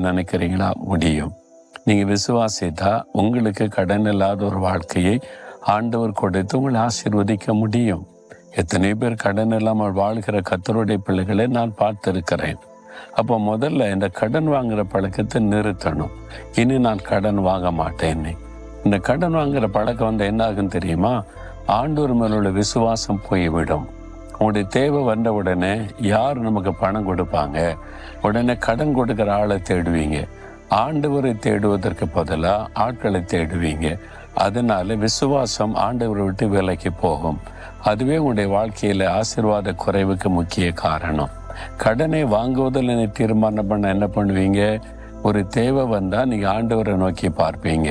நினைக்கிறீங்களா? முடியும். நீங்க விசுவாசித்தா உங்களுக்கு கடன் இல்லாத ஒரு வாழ்க்கையை ஆண்டவர் கொடுத்து உங்களை ஆசீர்வதிக்க முடியும். எத்தனை பேர் கடன் இல்லாமல் வாழ்கிற கர்த்தருடைய பிள்ளைகளை நான் பார்த்திருக்கிறேன். அப்போ முதல்ல இந்த கடன் வாங்குற பழக்கத்தை நிறுத்தணும். இனி நான் கடன் வாங்க மாட்டேன்னு. இந்த கடன் வாங்குற பழக்கம் வந்து என்ன ஆகும் தெரியுமா? ஆண்டவர் மேல உள்ள விசுவாசம் போய்விடும். உங்களுடைய தேவை வந்த உடனே யார் நமக்கு பணம் கொடுப்பாங்க? உடனே கடன் கொடுக்கிற ஆளை தேடுவீங்க. ஆண்டவரை தேடுவதற்கு பதிலாக ஆட்களை தேடுவீங்க. அதனால விசுவாசம் ஆண்டவரை விட்டு விலக்கி போகும். அதுவே உங்களுடைய வாழ்க்கையில ஆசீர்வாத குறைவுக்கு முக்கிய காரணம். கடனை வாங்குவதில் நீ தீர்மானம் பண்ண என்ன பண்ணுவீங்க? ஒரு தேவை வந்தா நீங்க ஆண்டவரை நோக்கி பார்ப்பீங்க.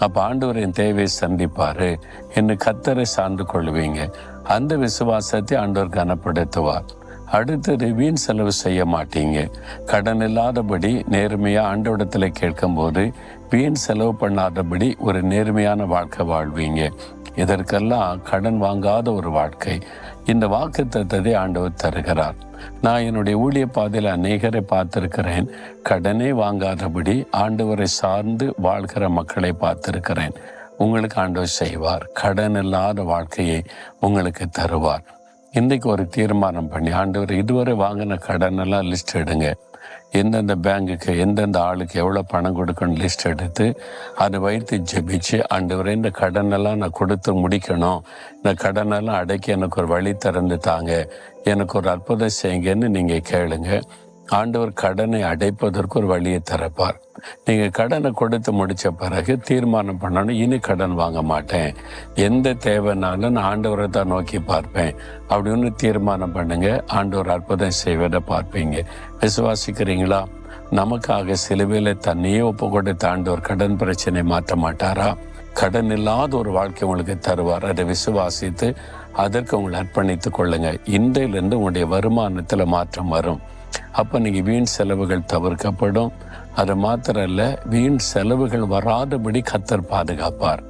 அப்ப ஆண்டவரின் தேவையை சந்திப்பாரு என்று கர்த்தரை சார்ந்து கொள்வீங்க. அந்த விசுவாசத்தை ஆண்டவர் கனப்படுத்துவார். அடுத்தது வீண் செலவு செய்ய மாட்டீங்க. கடன் இல்லாதபடி நேர்மையா ஆண்டவரிடத்துல கேட்கும் போது வீண் செலவு பண்ணாதபடி ஒரு நேர்மையான வாழ்க்கை வாழ்வீங்க. இதற்கெல்லாம் கடன் வாங்காத ஒரு வாழ்க்கை. இந்த வாக்குத்தத்தத்தை ஆண்டவர் தருகிறார். நான் என்னுடைய ஊழிய பாதையில் அநேகரை பார்த்திருக்கிறேன். கடனே வாங்காதபடி ஆண்டவரை சார்ந்து வாழ்கிற மக்களை பார்த்திருக்கிறேன். உங்களுக்கு ஆண்டவர் செய்வார். கடன் இல்லாத வாழ்க்கையை உங்களுக்கு தருவார். இன்றைக்கு ஒரு தீர்மானம் பண்ணி, ஆண்டவர் இதுவரை வாங்கின கடனெல்லாம் லிஸ்ட் எடுங்க. எந்தெந்த பேங்குக்கு எந்தெந்த ஆளுக்கு எவ்வளோ பணம் கொடுக்கணும் லிஸ்ட் எடுத்து அதை வைத்து ஜெபிச்சு, ஆண்டவரே இந்த கடனெல்லாம் நான் கொடுத்து முடிக்கணும், இந்த கடனெல்லாம் அடைக்க எனக்கு ஒரு வழி திறந்து தாங்க, எனக்கு ஒரு அற்புதம் செய்யுங்கன்னு நீங்கள் கேளுங்க. ஆண்டவர் கடனை அடைப்பதற்கு ஒரு வழியை திறப்பார். நீங்கள் கடனை கொடுத்து முடித்த பிறகு தீர்மானம் பண்ணணும், இனி கடன் வாங்க மாட்டேன், எந்த தேவைனாலும் நான் ஆண்டவரை தான் நோக்கி பார்ப்பேன் அப்படின்னு தீர்மானம் பண்ணுங்க. ஆண்டவர் அற்புதம் செய்வதை பார்ப்பீங்க. விசுவாசிக்கிறீங்களா? நமக்காக சிலுவையில் தன்னையே ஒப்பு கொடுத்த ஆண்டவர் கடன் பிரச்சனை மாற்ற மாட்டாரா? கடன் இல்லாத ஒரு வாழ்க்கை உங்களுக்கு தருவார். அதை விசுவாசித்து அதற்கு உங்களை அர்ப்பணித்துக் கொள்ளுங்க. இன்றையிலிருந்து உங்களுடைய வருமானத்தில் மாற்றம் வரும். அப்போ நீங்கள் வீண் செலவுகள் தவிர்க்கப்படும். அது மாத்திரம் இல்லை, வீண் செலவுகள் வராதபடி கர்த்தர் பாதுகாப்பார்.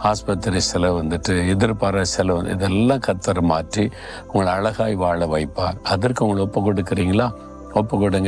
ஆஸ்பத்திரி செலவு வந்துட்டு எதிர்பாராத செலவு இதெல்லாம் கர்த்தர் மாற்றி உங்களை அழகாய் வாழ வைப்பார். அதற்கு உங்களை ஒப்பு கொடுக்குறீங்களா? ஒப்பு கொடுங்க.